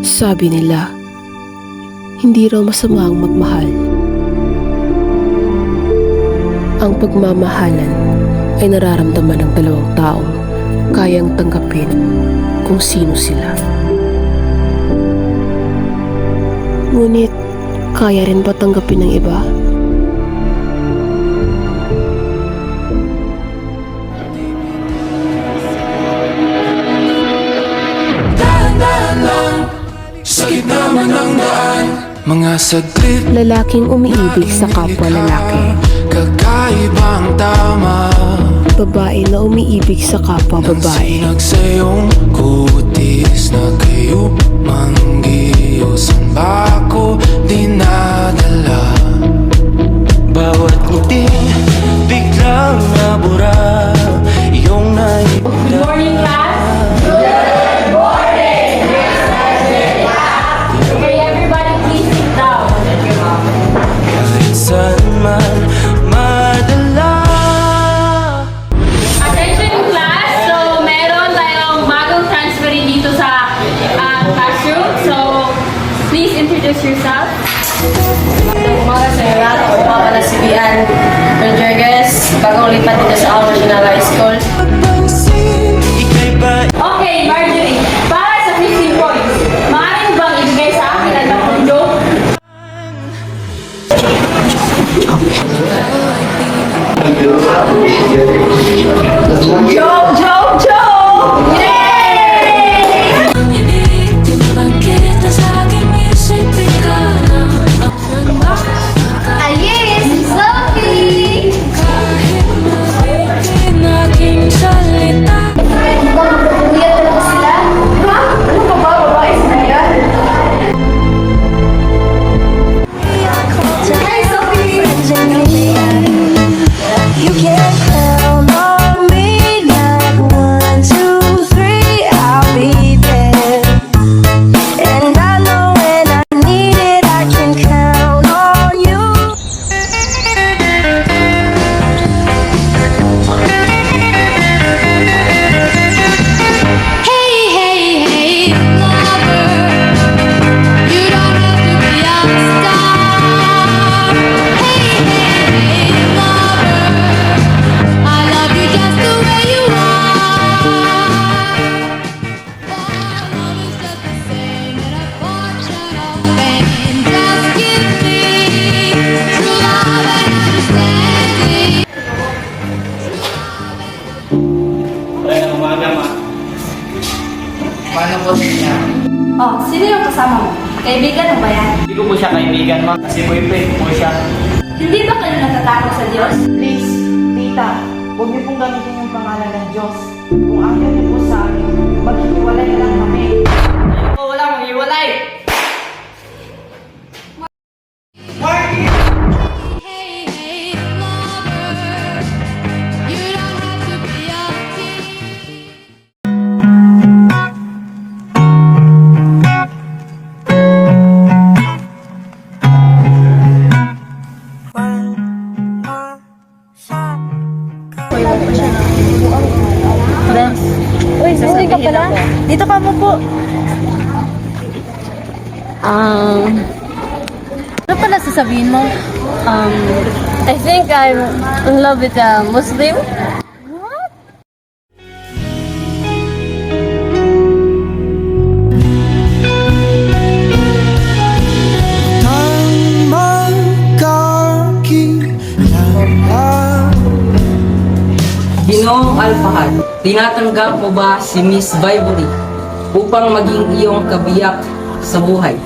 Sabi nila, hindi raw masama ang magmahal. Ang pagmamahalan ay nararamdaman ng dalawang taong kayang tanggapin kung sino sila. Ngunit, kaya rin ba tanggapin ng iba? Sakit naman ang daan, mga saglit. Lalaking umiibig sa kapwa lalaki. Kakaibang tama. Babae na umiibig sa kapwa babae. Sinag sa'yong kutis na kayo manggiyosan ba ako dinadala? Bawat ngiti biglang nabura. Iyong naibigla. Good morning, class. Okay, everybody please sit down. Kahit saan man madala. Attention class, so meron tayong bagong transferee dito sa classroom. So, please introduce yourself. Magandang umaga sa inyo lahat. Ako nga pala si Bian Rodriguez, bagong lipat dito sa Alma National High School. Ika'y ba Okay, Marjorie, para sa 15 points, maaari mo bang ibigay sa akin ang tatlong joke? Joke, joke, joke! Yay! Alice, Sophie! Magpapuyat na po sila? Ha? Ano ka ba? Babae sila yan? Hi, Sophie! You can count on me like 1, 2, 3, I'll be there. And I know when I need it, I can count on you. Hey, hey, hey, lover. You don't have to be a star. Hey, hey, hey, lover. I love you just the way you are. Our love is just the same in a portrait of pain. Just give me true love and understanding. Magandang umaga, ma. Paano po niya? Oh, sino yung kasama mo? Kaibigan mo ba yan? Hindi ko po siya kaibigan, ma. Kasi boyfriend po siya. Hindi ba kayo natatakot sa Diyos? Please, tita, huwag niyo pong gamitin yung pangalan ng Diyos. Kung ayaw niyo po sa amin, maghihiwalay na lang kami. Oo, wala mong iwalay. Hey, hey, lover. You don't have to be a king. Uy, susi ka pala. Dito ka mo po. Ano pala sasabihin mo? I think I'm in love with a Muslim. Ginoong Alpahad, tinatanggap mo ba si Miss Vivory upang maging iyong kabiyak sa buhay?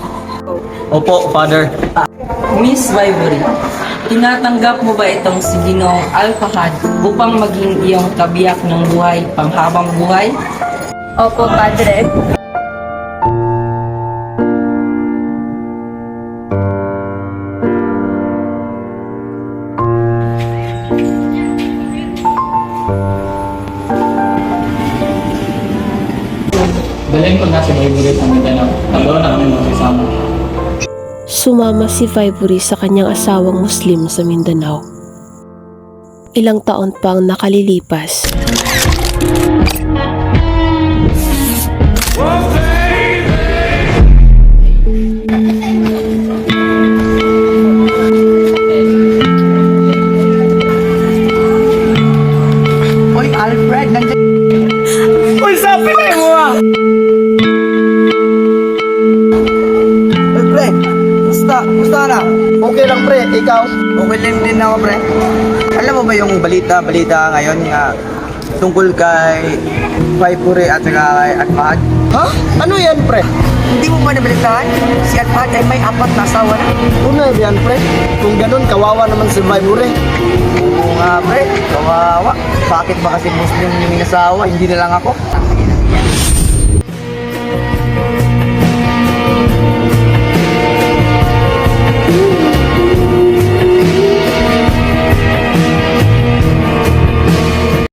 Opo, Father. Miss Vivory, tinatanggap mo ba itong si Ginoong Alpahad upang maging iyong kabiyak ng buhay panghabang buhay? Opo, Padre. Dalhin ko na si Vivory sa Mindanao. Talo na kami magsasama. Sumama si Vivory sa kanyang asawang Muslim sa Mindanao. Ilang taon pa ang nakalilipas. Pre, musta na? Okay lang pre, ikaw? Okay lang din ako pre. Alam mo ba yung balita ngayon nga tungkol kay Vibory at saka kay Atmahad? Ha? Ano yan pre? Hindi mo ba nabalitaan? Si Atmahad ay may 4 na asawa na. Una yan pre, kung ganun kawawa naman si Vibory. Oo nga pre, kawawa. Bakit ba kasi Muslim yung inasawa, hindi na lang ako?